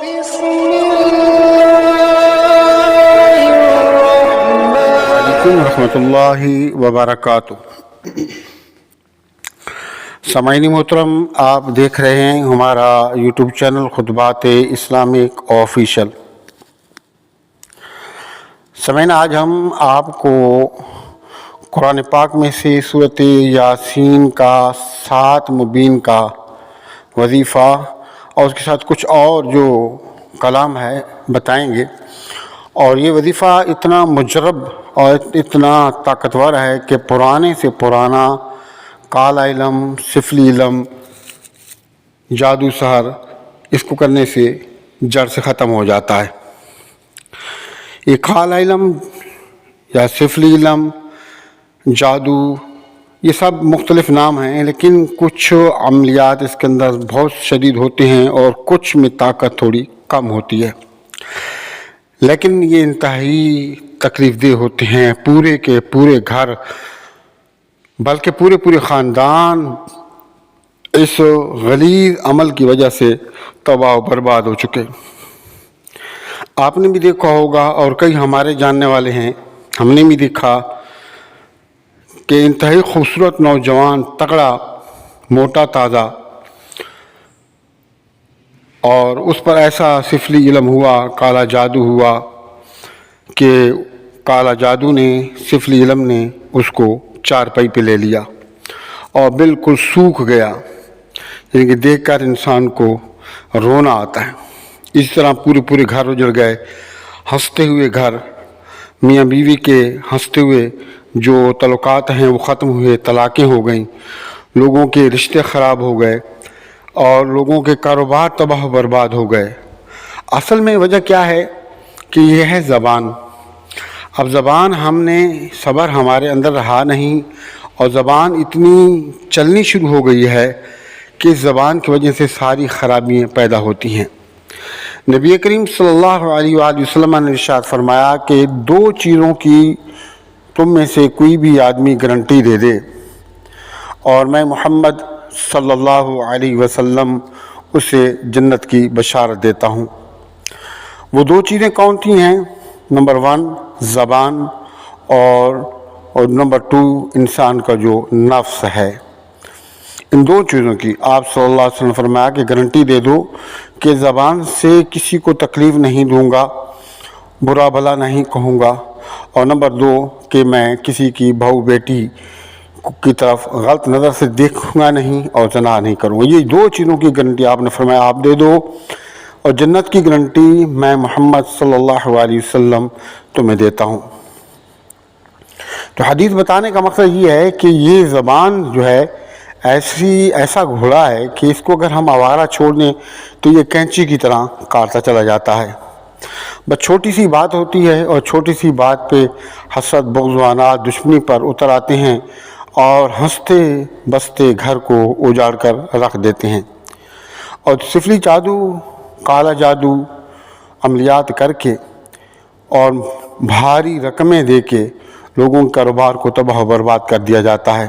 وعلیکم ورحمۃ اللہ وبرکاتہ۔ سامعین محترم، آپ دیکھ رہے ہیں ہمارا یوٹیوب چینل خطبات اسلامک آفیشل۔ سامعین، آج ہم آپ کو قرآن پاک میں سے سورۃ یاسین کا 7 مبین کا وظیفہ اور اس کے ساتھ کچھ اور جو کلام ہے بتائیں گے۔ اور یہ وظیفہ اتنا مجرب اور اتنا طاقتور ہے کہ پرانے سے پرانا کالا علم، سفلی علم، جادو سحر، اس کو کرنے سے جڑ سے ختم ہو جاتا ہے۔ یہ کالا علم یا سفلی علم، جادو، یہ سب مختلف نام ہیں، لیکن کچھ عملیات اس کے اندر بہت شدید ہوتے ہیں اور کچھ میں طاقت تھوڑی کم ہوتی ہے، لیکن یہ انتہائی تکلیف دہ ہوتے ہیں۔ پورے کے پورے گھر بلکہ پورے خاندان اس غلیظ عمل کی وجہ سے تباہ و برباد ہو چکے۔ آپ نے بھی دیکھا ہوگا اور کئی ہمارے جاننے والے ہیں، ہم نے بھی دیکھا کہ انتہائی خوبصورت نوجوان، تگڑا، موٹا تازہ، اور اس پر ایسا سفلی علم ہوا، کالا جادو ہوا کہ کالا جادو نے، سفلی علم نے اس کو چارپائی پہ لے لیا اور بالکل سوکھ گیا، یعنی کہ دیکھ کر انسان کو رونا آتا ہے۔ اس طرح پورے گھر اجڑ گئے، ہنستے ہوئے گھر، میاں بیوی کے ہنستے ہوئے جو تعلقات ہیں وہ ختم ہوئے، طلاقیں ہو گئیں، لوگوں کے رشتے خراب ہو گئے اور لوگوں کے کاروبار تباہ و برباد ہو گئے۔ اصل میں وجہ کیا ہے کہ یہ ہے زبان۔ اب زبان، ہم نے صبر ہمارے اندر رہا نہیں اور زبان اتنی چلنی شروع ہو گئی ہے کہ اس زبان کی وجہ سے ساری خرابیاں پیدا ہوتی ہیں۔ نبی کریم صلی اللہ علیہ وآلہ وسلم نے ارشاد فرمایا کہ 2 چیزوں کی تم میں سے کوئی بھی آدمی گارنٹی دے دے اور میں محمد صلی اللہ علیہ وسلم اسے جنت کی بشارت دیتا ہوں۔ وہ 2 چیزیں کون سی ہیں؟ نمبر 1 زبان اور نمبر 2 انسان کا جو نفس ہے۔ ان 2 چیزوں کی آپ صلی اللہ علیہ وسلم نے فرمایا کہ گارنٹی دے دو کہ زبان سے کسی کو تکلیف نہیں دوں گا، برا بھلا نہیں کہوں گا، اور نمبر 2 کہ میں کسی کی بہو بیٹی کی طرف غلط نظر سے دیکھوں گا نہیں اور زنا نہیں کروں گا۔ یہ 2 چیزوں کی گارنٹی آپ نے فرمایا آپ دے دو، اور جنت کی گارنٹی میں محمد صلی اللہ علیہ وسلم تمہیں دیتا ہوں۔ تو حدیث بتانے کا مقصد یہ ہے کہ یہ زبان جو ہے ایسا گھوڑا ہے کہ اس کو اگر ہم آوارہ چھوڑ دیں تو یہ کینچی کی طرح کاٹتا چلا جاتا ہے۔ بس چھوٹی سی بات ہوتی ہے اور چھوٹی سی بات پہ حسد، بغض و عناد، دشمنی پر اتر آتے ہیں اور ہنستے بستے گھر کو اجاڑ کر رکھ دیتے ہیں۔ اور سفلی جادو، کالا جادو عملیات کر کے اور بھاری رقمیں دے کے لوگوں کے کاروبار کو تباہ و برباد کر دیا جاتا ہے۔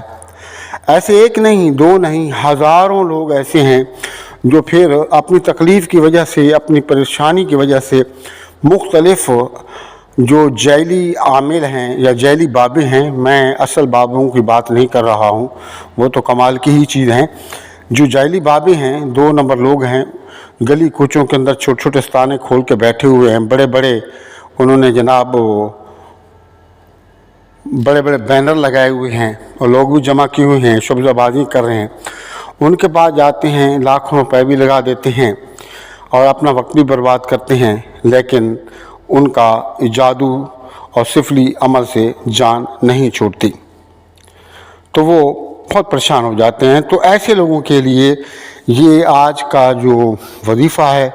ایسے 1 نہیں 2 نہیں، ہزاروں لوگ ایسے ہیں جو پھر اپنی تکلیف کی وجہ سے، اپنی پریشانی کی وجہ سے مختلف جو جعلی عامل ہیں یا جعلی بابیں ہیں، میں اصل بابوں کی بات نہیں کر رہا ہوں، وہ تو کمال کی ہی چیز ہیں، جو جعلی بابیں ہیں 2 نمبر لوگ ہیں، گلی کوچوں کے اندر چھوٹے چھوٹے استانے کھول کے بیٹھے ہوئے ہیں، بڑے انہوں نے جناب بڑے بینر لگائے ہوئے ہیں اور لوگ بھی جمع کیے ہوئے ہیں، شبزہ بازی کر رہے ہیں۔ ان کے پاس جاتے ہیں، لاکھوں روپے بھی لگا دیتے ہیں اور اپنا وقت بھی برباد کرتے ہیں، لیکن ان کا جادو اور سفلی عمل سے جان نہیں چھوٹتی، تو وہ بہت پریشان ہو جاتے ہیں۔ تو ایسے لوگوں کے لیے یہ آج کا جو وظیفہ ہے،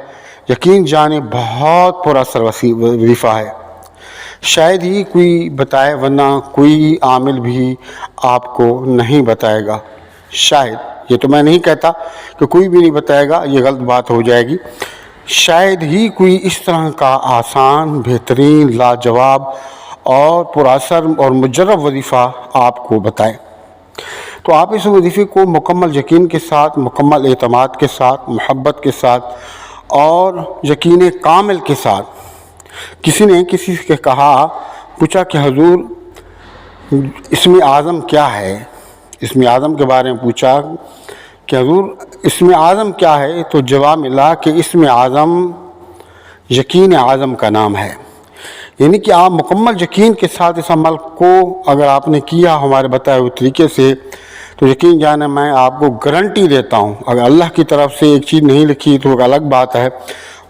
یقین جانے بہت پر اثر وظیفہ ہے۔ شاید ہی کوئی بتائے، ورنہ کوئی عامل بھی آپ کو نہیں بتائے گا۔ شاید، یہ تو میں نہیں کہتا کہ کوئی بھی نہیں بتائے گا، یہ غلط بات ہو جائے گی، شاید ہی کوئی اس طرح کا آسان، بہترین، لاجواب اور پر اثر اور مجرب وظیفہ آپ کو بتائے۔ تو آپ اس وظیفے کو مکمل یقین کے ساتھ، مکمل اعتماد کے ساتھ، محبت کے ساتھ اور یقین کامل کے ساتھ کسی نے کسی سے کہا، پوچھا کہ حضور اسم اعظم کیا ہے؟ اسم اعظم کے بارے میں پوچھا کہ حضور اسم اعظم کیا ہے؟ تو جواب ملا کہ اسم اعظم یقین اعظم کا نام ہے، یعنی کہ آپ مکمل یقین کے ساتھ اس عمل کو اگر آپ نے کیا ہمارے بتائے ہوئے طریقے سے تو یقین جانے میں آپ کو گارنٹی دیتا ہوں، اگر اللہ کی طرف سے ایک چیز نہیں لکھی تو ایک الگ بات ہے،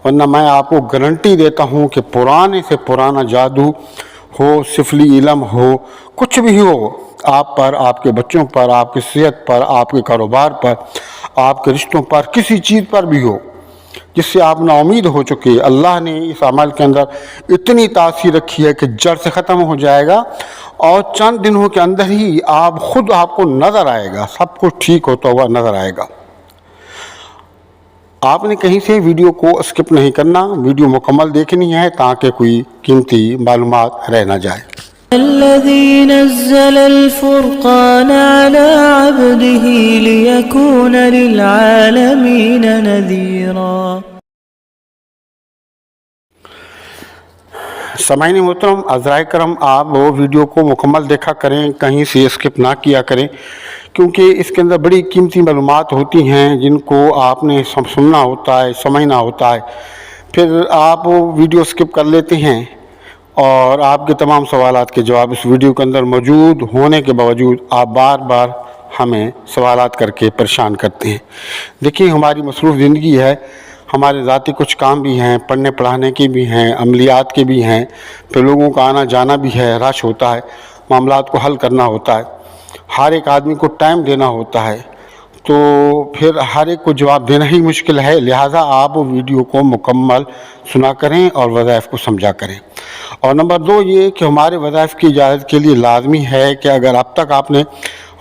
ورنہ میں آپ کو گارنٹی دیتا ہوں کہ پرانے سے پرانا جادو ہو، سفلی علم ہو، کچھ بھی ہو آپ پر، آپ کے بچوں پر، آپ کی صحت پر، آپ کے کاروبار پر، آپ کے رشتوں پر، کسی چیز پر بھی ہو جس سے آپ نا امید ہو چکے، اللہ نے اس عمل کے اندر اتنی تاثیر رکھی ہے کہ جڑ سے ختم ہو جائے گا، اور چند دنوں کے اندر ہی آپ خود آپ کو نظر آئے گا، سب کچھ ٹھیک ہوتا ہوا نظر آئے گا۔ آپ نے کہیں سے ویڈیو کو اسکپ نہیں کرنا، ویڈیو مکمل دیکھنی ہے تاکہ کوئی قیمتی معلومات رہ نہ جائے۔ الذي نزل الفرقان على عبده ليكون للعالمين نذيرا۔ سامعین محترم، عزرائے کرم، آپ وہ ویڈیو کو مکمل دیکھا کریں، کہیں سے اسکپ نہ کیا کریں، کیونکہ اس کے اندر بڑی قیمتی معلومات ہوتی ہیں جن کو آپ نے سننا ہوتا ہے، سمجھنا ہوتا ہے، پھر آپ وہ ویڈیو اسکپ کر لیتے ہیں اور آپ کے تمام سوالات کے جواب اس ویڈیو کے اندر موجود ہونے کے باوجود آپ بار بار ہمیں سوالات کر کے پریشان کرتے ہیں۔ دیکھیں ہماری مصروف زندگی ہے، ہمارے ذاتی کچھ کام بھی ہیں، پڑھنے پڑھانے کے بھی ہیں، عملیات کے بھی ہیں، پھر لوگوں کا آنا جانا بھی ہے، رش ہوتا ہے، معاملات کو حل کرنا ہوتا ہے، ہر ایک آدمی کو ٹائم دینا ہوتا ہے، تو پھر ہر ایک کو جواب دینا ہی مشکل ہے، لہٰذا آپ ویڈیو کو مکمل سنا کریں اور وظائف کو سمجھا کریں۔ اور نمبر 2 یہ کہ ہمارے وظائف کی اجازت کے لیے لازمی ہے کہ اگر اب تک آپ نے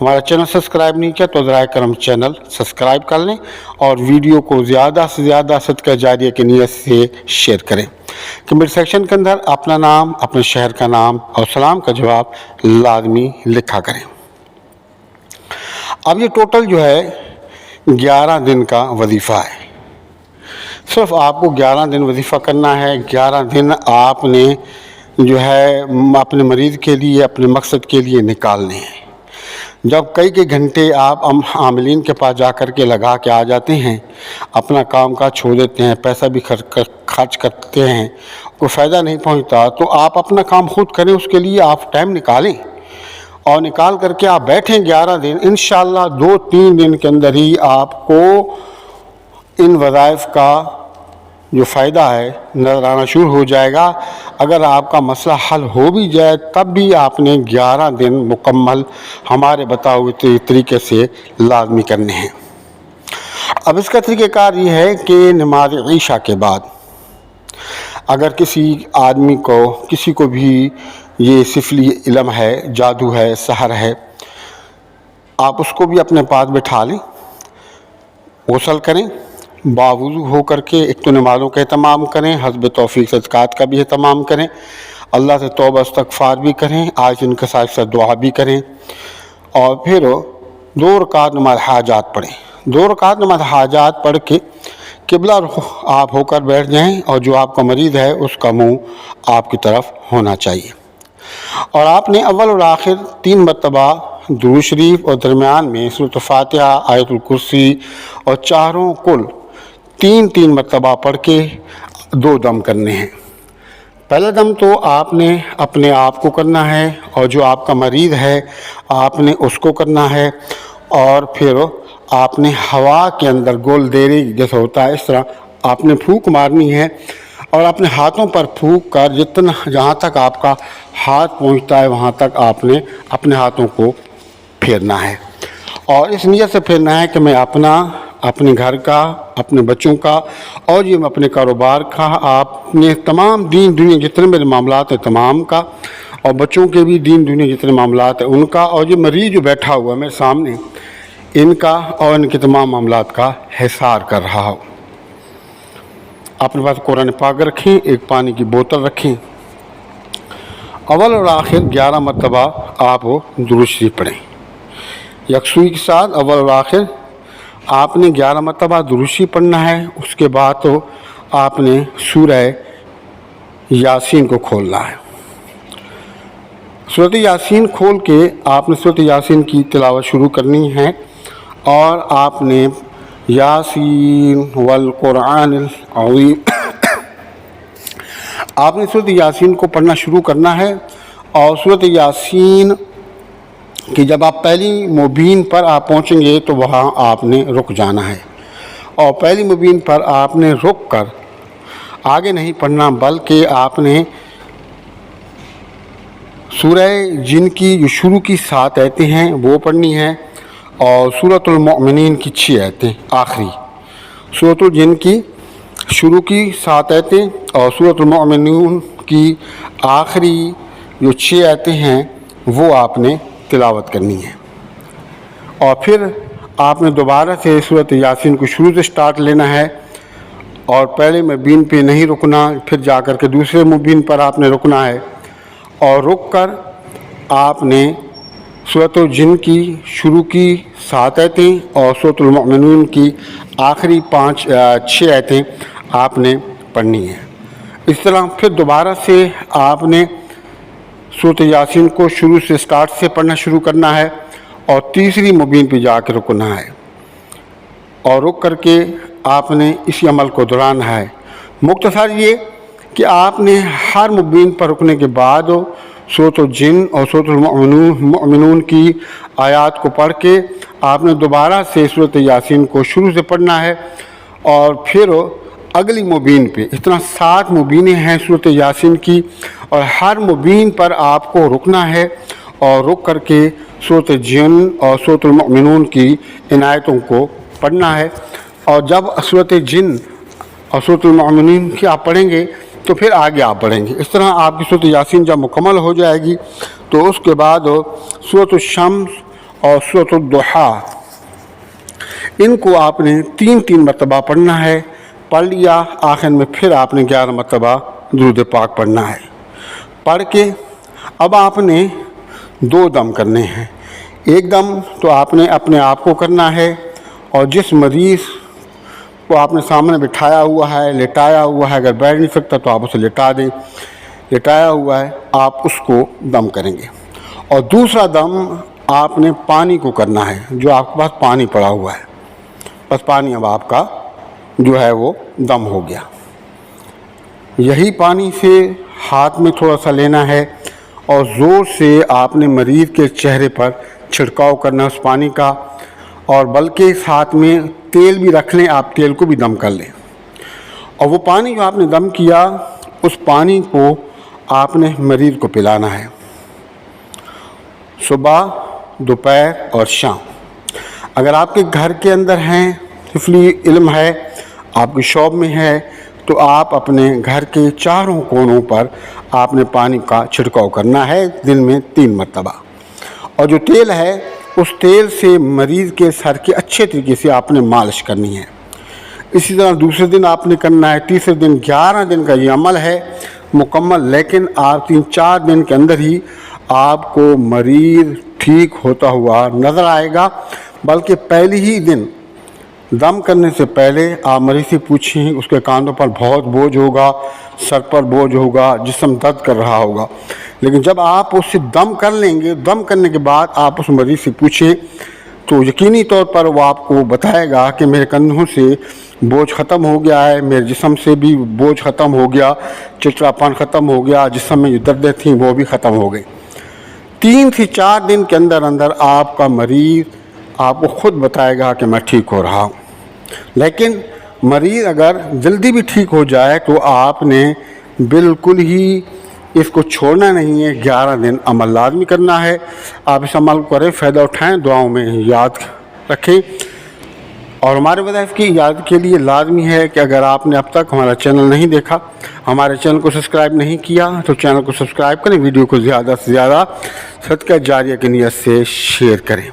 ہمارا چینل سبسکرائب نہیں کیا تو عزرائے کرم چینل سبسکرائب کر لیں اور ویڈیو کو زیادہ سے زیادہ صدقہ جاریہ کی نیت سے شیئر کریں۔ کمنٹ سیکشن کے اندر اپنا نام، اپنے شہر کا نام اور سلام کا جواب لازمی لکھا کریں۔ اب یہ ٹوٹل جو ہے 11 دن کا وظیفہ ہے، صرف آپ کو 11 دن وظیفہ کرنا ہے۔ 11 دن آپ نے جو ہے اپنے مریض کے لیے، اپنے مقصد کے لیے نکالنے ہیں۔ جب کئی گھنٹے آپ عاملین کے پاس جا کر کے لگا کے آ جاتے ہیں، اپنا کام کاج چھوڑ دیتے ہیں، پیسہ بھی خرچ کرتے ہیں، کوئی فائدہ نہیں پہنچتا، تو آپ اپنا کام خود کریں، اس کے لیے آپ ٹائم نکالیں اور نکال کر کے آپ بیٹھیں 11 دن، انشاءاللہ 2-3 دن کے اندر ہی آپ کو ان وظائف کا جو فائدہ ہے نظر آنا شروع ہو جائے گا۔ اگر آپ کا مسئلہ حل ہو بھی جائے تب بھی آپ نے 11 دن مکمل ہمارے بتائے ہوئے طریقے سے لازمی کرنے ہیں۔ اب اس کا طریقہ کار یہ ہے کہ نماز عشاء کے بعد اگر کسی آدمی کو، کسی کو بھی یہ سفلی علم ہے، جادو ہے، سحر ہے، آپ اس کو بھی اپنے پاس بٹھا لیں، غسل کریں، باوضو ہو کر کے ایک تو نمازوں کا اہتمام کریں، حسب توفیق صدقات کا بھی اہتمام کریں، اللہ سے توبہ استغفار بھی کریں، آج ان کے ساتھ دعا بھی کریں، اور پھر 2 رکعت نماز حاجات پڑھیں۔ 2 رکعت نماز حاجات پڑھ کے قبلہ رخ آپ ہو کر بیٹھ جائیں، اور جو آپ کا مریض ہے اس کا منہ آپ کی طرف ہونا چاہیے، اور آپ نے اول اور آخر 3 مرتبہ درود شریف اور درمیان میں سورۃ فاتحہ، آیت الکرسی اور چاروں کل 3 مرتبہ پڑھ کے 2 دم کرنے ہیں۔ پہلا دم تو آپ نے اپنے آپ کو کرنا ہے، اور جو آپ کا مریض ہے آپ نے اس کو کرنا ہے، اور پھر آپ نے ہوا کے اندر گول دیری جیسا ہوتا ہے اس طرح آپ نے پھونک مارنی ہے، اور اپنے ہاتھوں پر پھونک کر جہاں تک آپ کا ہاتھ پہنچتا ہے وہاں تک آپ نے اپنے ہاتھوں کو پھیرنا ہے، اور اس نیت سے پھیرنا ہے کہ میں اپنے گھر کا، اپنے بچوں کا، اور یہ اپنے کاروبار کا، آپ نے تمام دین دنیا جتنے میرے معاملات ہیں تمام کا، اور بچوں کے بھی دین دنیا جتنے معاملات ہیں ان کا، اور یہ مریض جو بیٹھا ہوا ہے میرے سامنے ان کا اور ان کے تمام معاملات کا حصار کر رہا ہوں۔ اپنے پاس قرآن پاک رکھیں، ایک پانی کی بوتل رکھیں، اول اور آخر 11 مرتبہ آپ درود شریف پڑھیں، یکسوئی کے ساتھ اول اور آخر آپ نے 11 مرتبہ درشی پڑھنا ہے. اس کے بعد تو آپ نے سورہ یاسین کو کھولنا ہے. سورۃ یاسین کھول کے آپ نے سورۃ یاسین کی تلاوت شروع کرنی ہے اور آپ نے یاسین والقرآن العظیم آپ نے سورۃ یاسین کو پڑھنا شروع کرنا ہے. اور سورۃ یاسین کہ جب آپ پہلی مبین پر آپ پہنچیں گے تو وہاں آپ نے رک جانا ہے اور پہلی مبین پر آپ نے رک کر آگے نہیں پڑھنا بلکہ آپ نے سورہ جن کی جو شروع کی 7 آیتیں ہیں وہ پڑھنی ہیں اور سورۃ المؤمنین کی 6 آیتیں آخری. سورۃ الجن کی شروع کی 7 آیتیں اور سورۃ المؤمنین کی آخری جو 6 آیتیں ہیں وہ آپ نے تلاوت کرنی ہے. اور پھر آپ نے دوبارہ سے سورۃ یاسین کو شروع سے سٹارٹ لینا ہے اور پہلے مبین پہ نہیں رکنا, پھر جا کر کے دوسرے مبین پر آپ نے رکنا ہے اور رک کر آپ نے سورۃ الجن کی شروع کی 7 آیتیں اور سورۃ المؤمنون کی آخری 6 آیتیں آپ نے پڑھنی ہیں. اس طرح پھر دوبارہ سے آپ نے سورۃ یاسین کو شروع سے سٹارٹ سے پڑھنا شروع کرنا ہے اور تیسری مبین پہ جا کے رکنا ہے اور رک کر کے آپ نے اسی عمل کو دہرانا ہے. مختصر یہ کہ آپ نے ہر مبین پر رکنے کے بعد سورۃ الجن اور سورۃ المؤمنون کی آیات کو پڑھ کے آپ نے دوبارہ سے سورۃ یاسین کو شروع سے پڑھنا ہے اور پھر اگلی مبین پہ. اس طرح 7 مبینیں ہیں سورۃ یاسین کی اور ہر مبین پر آپ کو رکنا ہے اور رک کر کے سورۃ جن اور سورۃ المؤمنون کی ان آیتوں کو پڑھنا ہے. اور جب سورۃ جن اور سورۃ المؤمنین کی آپ پڑھیں گے تو پھر آگے آپ پڑھیں گے. اس طرح آپ کی سورۃ یاسین جب مکمل ہو جائے گی تو اس کے بعد سورۃ الشمس اور سورۃ الضحیٰ ان کو آپ نے 3 مرتبہ پڑھنا ہے. پڑھ لیا, آخر میں پھر آپ نے 11 مرتبہ درود پاک پڑھنا ہے. پڑھ کے اب آپ نے 2 دم کرنے ہیں. ایک دم تو آپ نے اپنے آپ کو کرنا ہے اور جس مریض کو آپ نے سامنے بٹھایا ہوا ہے, لٹایا ہوا ہے, اگر بیٹھ نہیں سکتا تو آپ اسے لٹا دیں, لٹایا ہوا ہے آپ اس کو دم کریں گے. اور دوسرا دم آپ نے پانی کو کرنا ہے, جو آپ کے پاس پانی پڑا ہوا ہے, بس پانی اب آپ کا جو ہے وہ دم ہو گیا. یہی پانی سے ہاتھ میں تھوڑا سا لینا ہے اور زور سے آپ نے مریض کے چہرے پر چھڑکاؤ کرنا اس پانی کا, اور بلکہ ساتھ میں تیل بھی رکھ لیں, آپ تیل کو بھی دم کر لیں. اور وہ پانی جو آپ نے دم کیا اس پانی کو آپ نے مریض کو پلانا ہے صبح, دوپہر اور شام. اگر آپ کے گھر کے اندر ہیں, طفلی علم ہے, آپ کی شاپ میں ہے, تو آپ اپنے گھر کے چاروں کونوں پر آپ نے پانی کا چھڑکاؤ کرنا ہے دن میں 3 مرتبہ. اور جو تیل ہے اس تیل سے مریض کے سر کے اچھے طریقے سے آپ نے مالش کرنی ہے. اسی طرح دوسرے دن آپ نے کرنا ہے, تیسرے دن. 11 دن کا یہ عمل ہے مکمل, لیکن آپ 3-4 دن کے اندر ہی آپ کو مریض ٹھیک ہوتا ہوا نظر آئے گا. بلکہ پہلے ہی دن دم کرنے سے پہلے آپ مریض سے پوچھیں, اس کے کاندھوں پر بہت بوجھ ہوگا, سر پر بوجھ ہوگا, جسم درد کر رہا ہوگا, لیکن جب آپ اس سے دم کر لیں گے, دم کرنے کے بعد آپ اس مریض سے پوچھیں تو یقینی طور پر وہ آپ کو بتائے گا کہ میرے کندھوں سے بوجھ ختم ہو گیا ہے, میرے جسم سے بھی بوجھ ختم ہو گیا, چڑچڑاپن ختم ہو گیا, جسم میں جو دردیں تھیں وہ بھی ختم ہو گئی. 3 سے 4 دن کے اندر اندر آپ کا مریض آپ کو خود بتائے گا کہ میں ٹھیک ہو رہا ہوں. لیکن مریض اگر جلدی بھی ٹھیک ہو جائے تو آپ نے بالکل ہی اس کو چھوڑنا نہیں ہے, 11 دن عمل لازمی کرنا ہے. آپ اس عمل کو کریں, فائدہ اٹھائیں, دعاؤں میں یاد رکھیں. اور ہمارے وظائف کی یاد کے لیے لازمی ہے کہ اگر آپ نے اب تک ہمارا چینل نہیں دیکھا, ہمارے چینل کو سبسکرائب نہیں کیا, تو چینل کو سبسکرائب کریں, ویڈیو کو زیادہ سے زیادہ صدقہ جاریہ کی نیت سے شیئر کریں,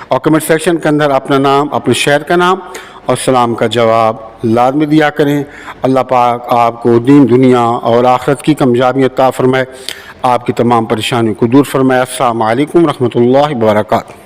اور کمنٹ سیکشن کے اندر اپنا نام, اپنے شہر کا نام اور سلام کا جواب لازمی دیا کریں. اللہ پاک آپ کو دین, دنیا اور آخرت کی کامیابی عطا فرمائے, آپ کی تمام پریشانیوں کو دور فرمائے. السلام علیکم ورحمۃ اللہ وبرکاتہ.